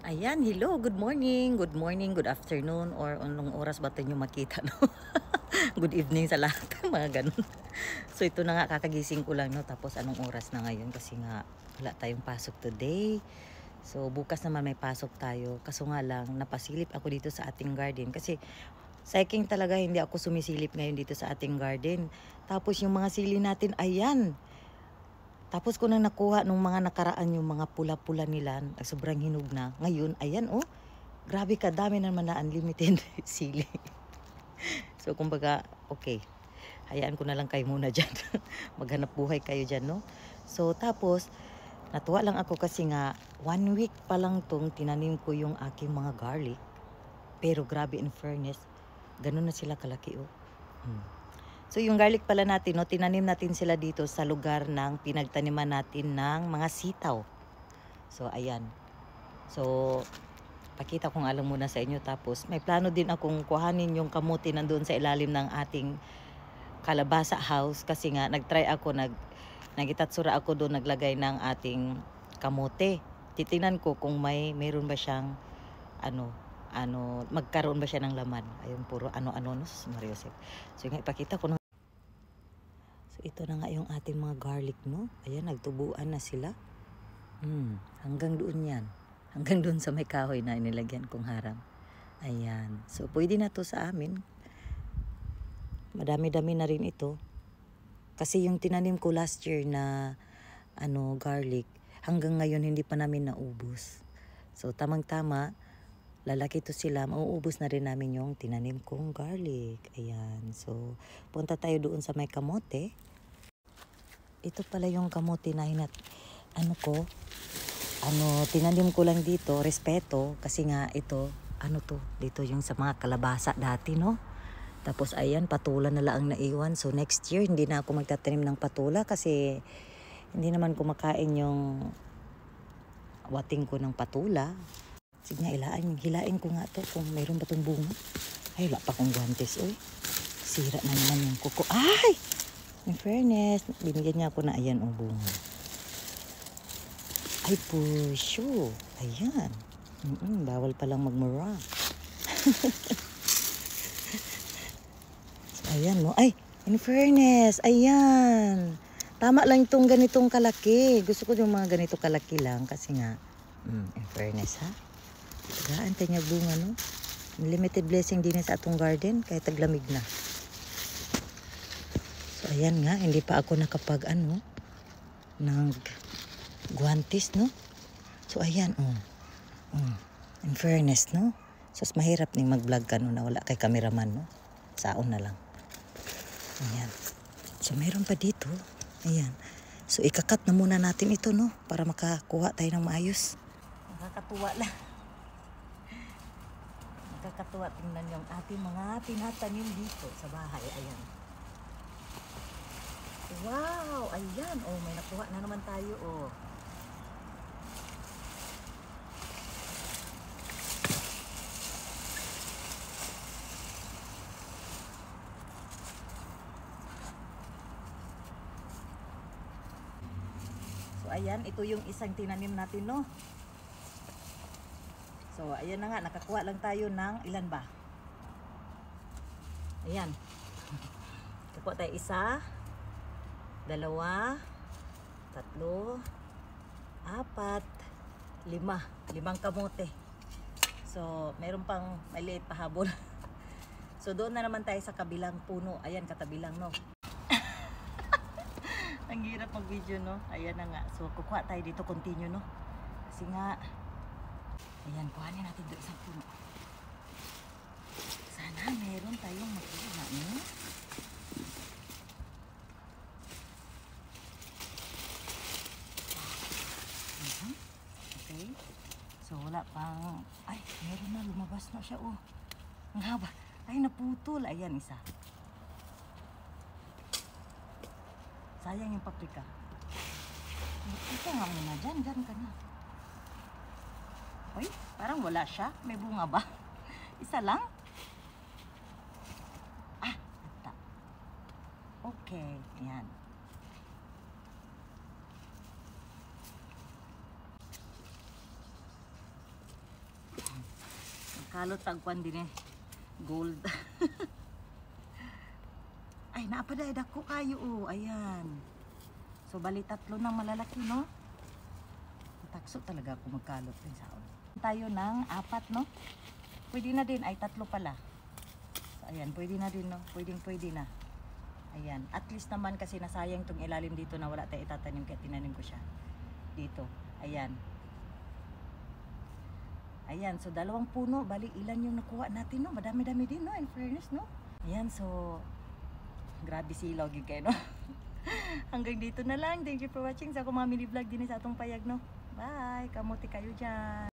Ayan, hello, good morning, good afternoon, or anong oras ba ito nyo makita, no? Good evening sa lahat, mga ganun. So, ito na nga, kakagising ko lang, no? Tapos, anong oras na ngayon? Kasi nga, wala tayong pasok today. So, bukas naman may pasok tayo. Kaso nga lang, napasilip ako dito sa ating garden. Kasi, psyching talaga, hindi ako sumisilip ngayon dito sa ating garden. Tapos, yung mga sili natin, ayan. Tapos ko nang nakuha nung mga nakaraan yung mga pula-pula nila, sobrang hinog na. Ngayon, ayan oh, grabe ka, dami naman na unlimited sili. So kumbaga, okay, hayaan ko na lang kayo muna dyan. Maghanap buhay kayo dyan, no? So tapos, natuwa lang ako kasi nga, 1 week pa lang tong tinanim ko yung aking mga garlic. Pero grabe, in fairness, ganun na sila kalaki oh. So yung garlic pala natin, no, tinanim natin sila dito sa lugar ng pinagtaniman natin ng mga sitaw. So ayan. So pakita kong alam muna sa inyo, tapos may plano din akong kuhanin yung kamuti nandoon sa ilalim ng ating kalabasa house kasi nga nagtry ako, nagitatsura ako doon, naglagay ng ating kamote. Titingnan ko kung mayroon ba siyang magkaroon ba siya ng laman. Ayun, puro ano-ano, no, Mario Joseph. So nga ipakita ko na. So ito na nga yung ating mga garlic, no. Ayan, nagtubuan na sila. Hanggang doon yan. Hanggang doon sa may kahoy na inilagyan kong harang. Ayan. So pwede na to sa amin. Madami-dami na rin ito. Kasi yung tinanim ko last year na garlic, hanggang ngayon hindi pa namin naubos. So tamang-tama, lalaki to sila, mauubos na rin namin yung tinanim kong garlic. Ayan. So punta tayo doon sa may kamote. Ito pala yung kamote na tinanim ko lang dito, respeto, kasi nga ito, dito yung sa mga kalabasa dati, no? Tapos ayan, patula na lang ang naiwan. So next year, hindi na ako magtatanim ng patula kasi hindi naman kumakain yung wating ko ng patula. Sige nga, hilain ko nga to kung mayroon ba tong bunga. Ay, wala pa kong guantes, oy. Sira na naman yung kuko. Ay! In fairness, binigyan niya ako na ayan o bunga. Ay, pusyo. Ayan. Bawal palang magmura. So, ayan mo. Ay, in fairness, ayan. Tama lang itong ganitong kalaki. Gusto ko yung mga ganito kalaki lang kasi nga, in fairness ha. Tagaan niya bunga, no? Limited blessing din sa atong garden kahit taglamig na. So ayan nga, hindi pa ako nakapag ng guantes, no? So ayan, in fairness, no? So mahirap ning mag-vlog ka, no, na wala kay cameraman, no? Saon na lang. Ayan. So mayroon pa dito. Ayan. So ikakat na muna natin ito, no? Para makakuha tayo ng maayos. Nakakatuwa lang. Nakakatuwa tingnan yung ating mga tinatanim dito sa bahay. Ayan. Wow! Ayan. Oh, may nakuha na naman tayo, oh. So ayan, ito yung isang tinanim natin, no? So ayan na nga, nakakuha lang tayo ng ilan ba? Ayan. Nakakuha tayo 1, 2, 3, 4, 5. 5 kamote. So meron pang maliit pa habol. So doon na naman tayo sa kabilang puno. Ayan, katabi lang, no? Ang hirap mag-video, no? Ayan na nga. So kukuha tayo dito, continue, no? Kasi nga, ayan, kuhanin natin doon isang puno. Sana meron tayong makuha, no? Okay. So wala pang, ay, meron na, lumabas na siya, oh. Ang haba. Ay, naputol. Ayan, isa. Sayang yung paprika. Ito nga muna dyan. Dyan ka na. Uy, parang wala siya. May bunga ba? Isa lang? Ah, ata. Okay. Ayan. Kalot tagpan din eh. Gold. Ay, naapaday, dako kayo oh. Ayan. So, bali tatlo ng malalaki, no? Takso talaga ako magkalot din sa tayo ng 4, no? Pwede na din, ay 3 pala. So, ayan, pwede na din, no? Pwede na. Ayan, at least naman kasi nasayang tong ilalim dito na wala tayo itatanim kaya tinanim ko siya. Dito, ayan. Ayan, so 2 puno, bali ilan yung nakuha natin, no? Madami-dami din, no? In fairness, no? Ayan, so grabe silog yun kayo, no? Hanggang dito na lang. Thank you for watching sa akong mga mini vlog din sa atong payag, no? Bye! Kamuti kayo dyan!